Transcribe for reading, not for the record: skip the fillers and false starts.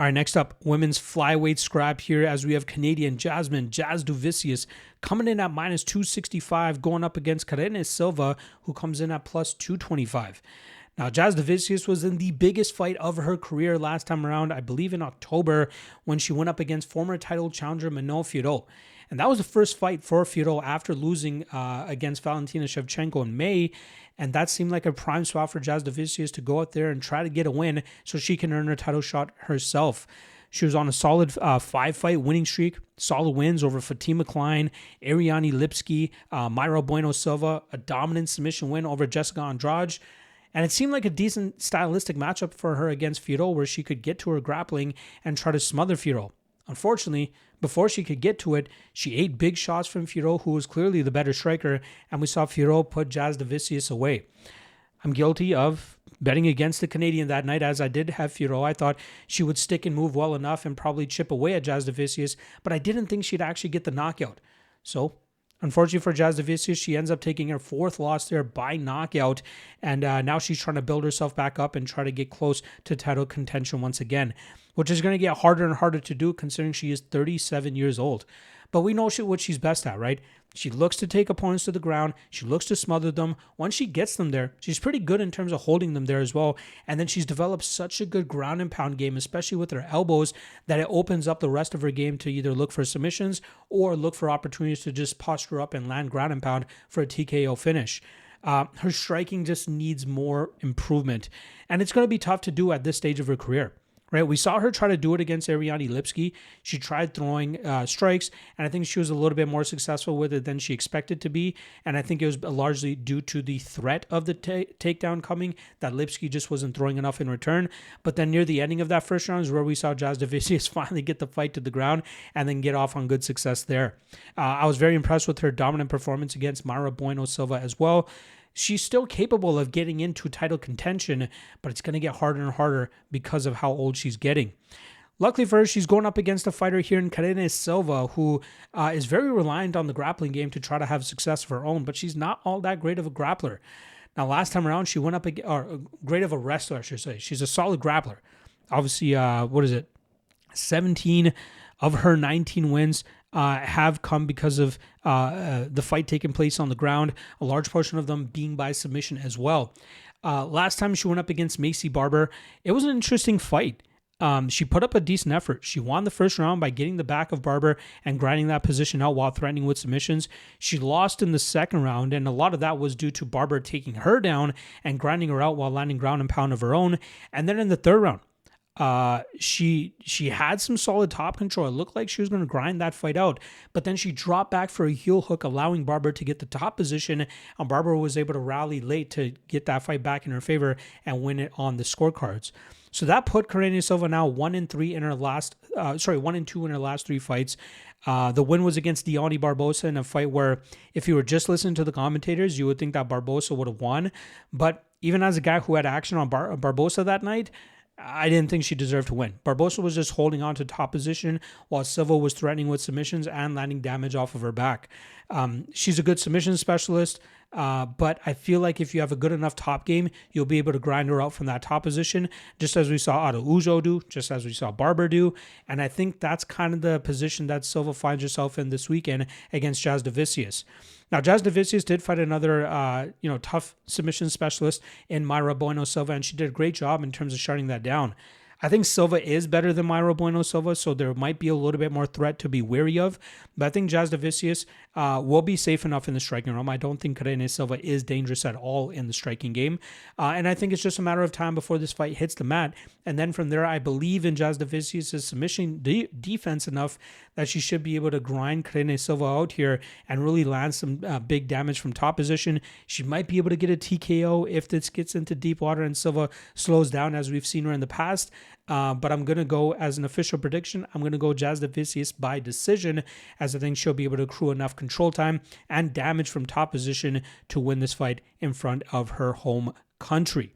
All right, next up, women's flyweight scrap here as we have Canadian Jasudavicius coming in at minus 265, going up against Silva, who comes in at plus 225. Now, Jasudavicius was in the biggest fight of her career last time around, I believe in October, when she went up against former title challenger Manon Fiorot. And that was the first fight for Fiorot after losing against Valentina Shevchenko in May. And that seemed like a prime spot for Jasudavicius to go out there and try to get a win so she can earn her title shot herself. She was on a solid 5-fight winning streak, solid wins over Fatima Klein, Ariane Lipski, Mayra Bueno Silva, a dominant submission win over Jessica Andrade. And it seemed like a decent stylistic matchup for her against Fiorot, where she could get to her grappling and try to smother Fiorot. Unfortunately, before she could get to it, she ate big shots from Fiorot, who was clearly the better striker, and we saw Fiorot put Jasudavicius away. I'm guilty of betting against the Canadian that night, as I did have Fiorot. I thought she would stick and move well enough and probably chip away at Jasudavicius, but I didn't think she'd actually get the knockout. So, unfortunately for Jasudavicius, she ends up taking her fourth loss there by knockout, and now she's trying to build herself back up and try to get close to title contention once again, which is going to get harder and harder to do considering she is 37 years old. But we know what she's best at, right? She looks to take opponents to the ground. She looks to smother them. Once she gets them there, she's pretty good in terms of holding them there as well. And then she's developed such a good ground and pound game, especially with her elbows, that it opens up the rest of her game to either look for submissions or look for opportunities to just posture up and land ground and pound for a TKO finish. Her striking just needs more improvement. And it's going to be tough to do at this stage of her career. Right, we saw her try to do it against Ariane Lipski. She tried throwing strikes, and I think she was a little bit more successful with it than she expected to be. And I think it was largely due to the threat of the takedown coming, that Lipski just wasn't throwing enough in return. But then near the ending of that first round is where we saw Jasudavicius finally get the fight to the ground and then get off on good success there. I was very impressed with her dominant performance against Mayra Bueno Silva as well. She's still capable of getting into title contention, but it's going to get harder and harder because of how old she's getting. Luckily for her, she's going up against a fighter here in Silva, who is very reliant on the grappling game to try to have success of her own, but she's not all that great of a grappler. Now, last time around, she went up great of a wrestler, I should say. She's a solid grappler. Obviously, 17 of her 19 wins have come because of the fight taking place on the ground, a large portion of them being by submission as well. Last time she went up against Macy Barber, it was an interesting fight. She put up a decent effort. She won the first round by getting the back of Barber and grinding that position out while threatening with submissions. She lost in the second round, and a lot of that was due to Barber taking her down and grinding her out while landing ground and pound of her own. And then in the third round, she had some solid top control. It looked like she was going to grind that fight out, but then she dropped back for a heel hook, allowing Barber to get the top position, and Barber was able to rally late to get that fight back in her favor and win it on the scorecards. So that put Karine Silva now 1-2 in her last 3 fights. The win was against Deani Barbosa in a fight where, if you were just listening to the commentators, you would think that Barbosa would have won. But even as a guy who had action on Barbosa that night, I didn't think she deserved to win. Barbosa was just holding on to top position while Silva was threatening with submissions and landing damage off of her back. She's a good submission specialist, but I feel like if you have a good enough top game, you'll be able to grind her out from that top position, just as we saw Araujo do, just as we saw Barber do. And I think that's kind of the position that Silva finds herself in this weekend against Jasudavicius. Now, Jasudavicius did fight another, tough submission specialist in Mayra Bueno Silva, and she did a great job in terms of shutting that down. I think Silva is better than Mayra Bueno Silva, so there might be a little bit more threat to be wary of. But I think Jasudavicius will be safe enough in the striking realm. I don't think Karine Silva is dangerous at all in the striking game. And I think it's just a matter of time before this fight hits the mat. And then from there, I believe in Jasudavicius' submission defense enough that she should be able to grind Karine Silva out here and really land some big damage from top position. She might be able to get a TKO if this gets into deep water and Silva slows down, as we've seen her in the past. But I'm going to go, as an official prediction, I'm going to go Jasudavicius by decision, as I think she'll be able to accrue enough control time and damage from top position to win this fight in front of her home country.